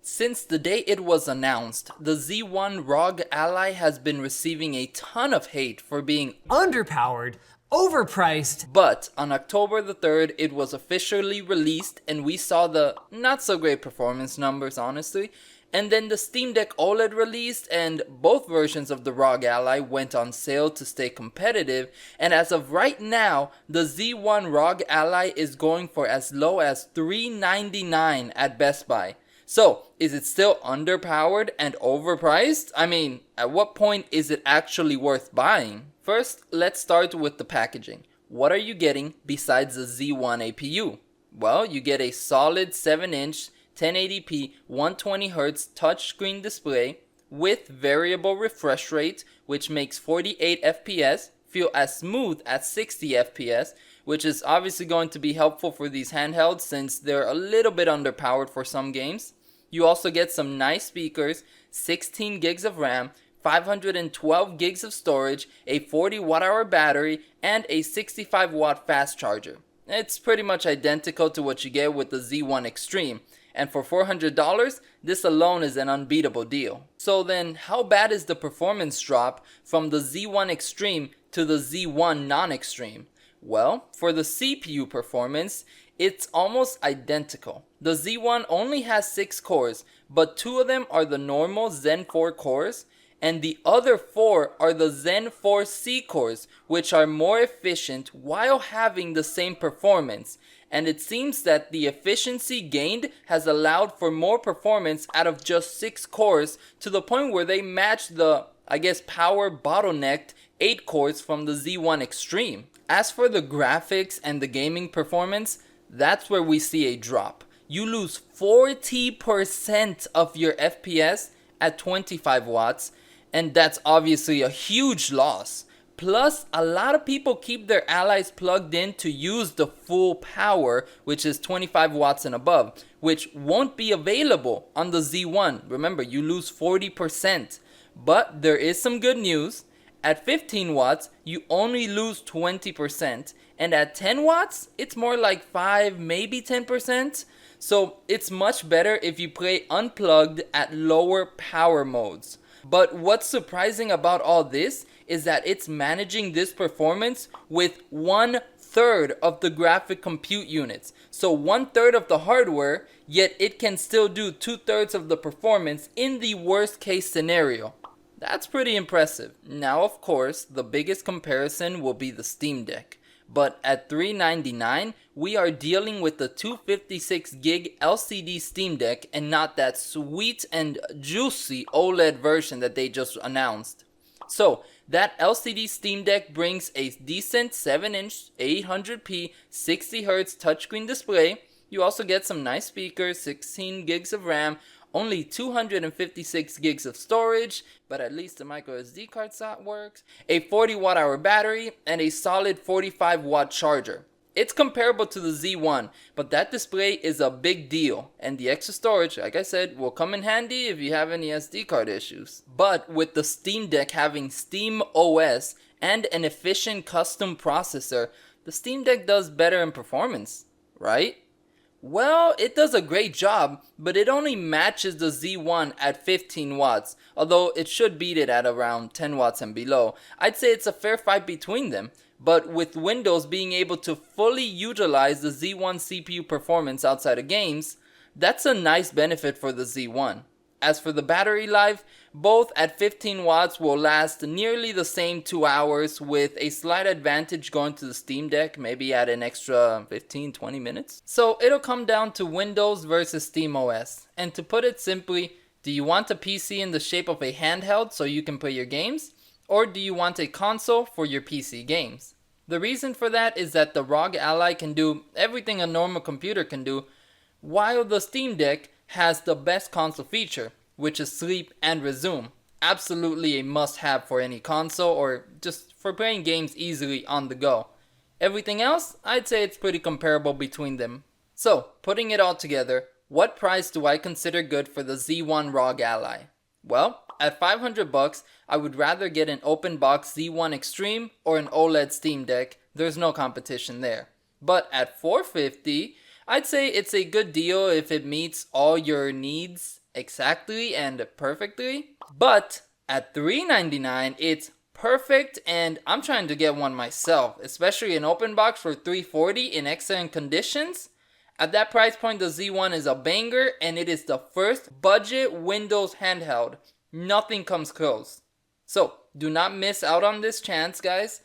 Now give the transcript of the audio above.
Since the day it was announced, the Z1 ROG Ally has been receiving a ton of hate for being underpowered, overpriced. But on October the 3rd, it was officially released and we saw the not so great performance numbers, honestly. And then the Steamdeck OLED released, and both versions of the ROG Ally went on sale to stay competitive. And as of right now, the Z1 ROG Ally is going for as low as $399 at Best Buy. So, is it still underpowered and overpriced? I mean, at what point is it actually worth buying? First, let's start with the packaging. What are you getting besides the Z1 APU? Well, you get a solid 7-inch 1080p 120Hz touchscreen display with variable refresh rate, which makes 48 FPS feel as smooth as 60 FPS, which is obviously going to be helpful for these handhelds since they're a little bit underpowered for some games. You also get some nice speakers, 16 gigs of RAM, 512 gigs of storage, a 40 watt-hour battery, and a 65 watt fast charger. It's pretty much identical to what you get with the Z1 Extreme, and for $400, this alone is an unbeatable deal. So then, how bad is the performance drop from the Z1 Extreme to the Z1 Non-Extreme? Well, for the CPU performance, it's almost identical. The Z1 only has 6 cores, but 2 of them are the normal Zen 4 cores, and the other 4 are the Zen 4 C cores, which are more efficient while having the same performance. And it seems that the efficiency gained has allowed for more performance out of just 6 cores to the point where they match the, power bottlenecked 8 cores from the Z1 Extreme. As for the graphics and the gaming performance, that's where we see a drop. You lose 40% of your FPS at 25 watts, and that's obviously a huge loss. Plus, a lot of people keep their allies plugged in to use the full power, which is 25 watts and above, which won't be available on the Z1. Remember, you lose 40%. But there is some good news. At 15 watts, you only lose 20%. And at 10 watts, it's more like 5, maybe 10%. So it's much better if you play unplugged at lower power modes. But what's surprising about all this is that it's managing this performance with 1/3 of the graphic compute units. So 1/3 of the hardware, yet it can still do 2/3 of the performance in the worst case scenario. That's pretty impressive. Now, of course, the biggest comparison will be the Steamdeck. But at $399, we are dealing with the 256 gig LCD Steamdeck and not that sweet and juicy OLED version that they just announced. So, that LCD Steamdeck brings a decent 7-inch 800p 60Hz touchscreen display. You also get some nice speakers, 16 gigs of RAM, only 256 gigs of storage, but at least the micro SD card slot works, a 40 watt-hour battery, and a solid 45 watt charger. It's comparable to the Z1, but that display is a big deal, and the extra storage, like I said, will come in handy if you have any SD card issues. But with the Steam Deck having Steam OS and an efficient custom processor, the Steam Deck does better in performance, right? Well, it does a great job, but it only matches the Z1 at 15 watts, although it should beat it at around 10 watts and below. I'd say it's a fair fight between them, but with Windows being able to fully utilize the Z1 CPU performance outside of games, that's a nice benefit for the Z1. As for the battery life, both at 15 watts will last nearly the same 2 hours, with a slight advantage going to the Steam Deck, maybe at an extra 15-20 minutes. So it'll come down to Windows versus SteamOS. And to put it simply, do you want a PC in the shape of a handheld so you can play your games? Or do you want a console for your PC games? The reason for that is that the ROG Ally can do everything a normal computer can do, while the Steam Deck has the best console feature, which is sleep and resume. Absolutely a must-have for any console or just for playing games easily on the go. Everything else, I'd say it's pretty comparable between them. So, putting it all together, what price do I consider good for the Z1 ROG Ally? Well, at $500, I would rather get an open box Z1 Extreme or an OLED Steam Deck. There's no competition there. But at $450, I'd say it's a good deal if it meets all your needs exactly and perfectly. But at $399, it's perfect, and I'm trying to get one myself, especially an open box for $340 in excellent conditions. At that price point, the Z1 is a banger, and it is the first budget Windows handheld. Nothing comes close. So, do not miss out on this chance, guys.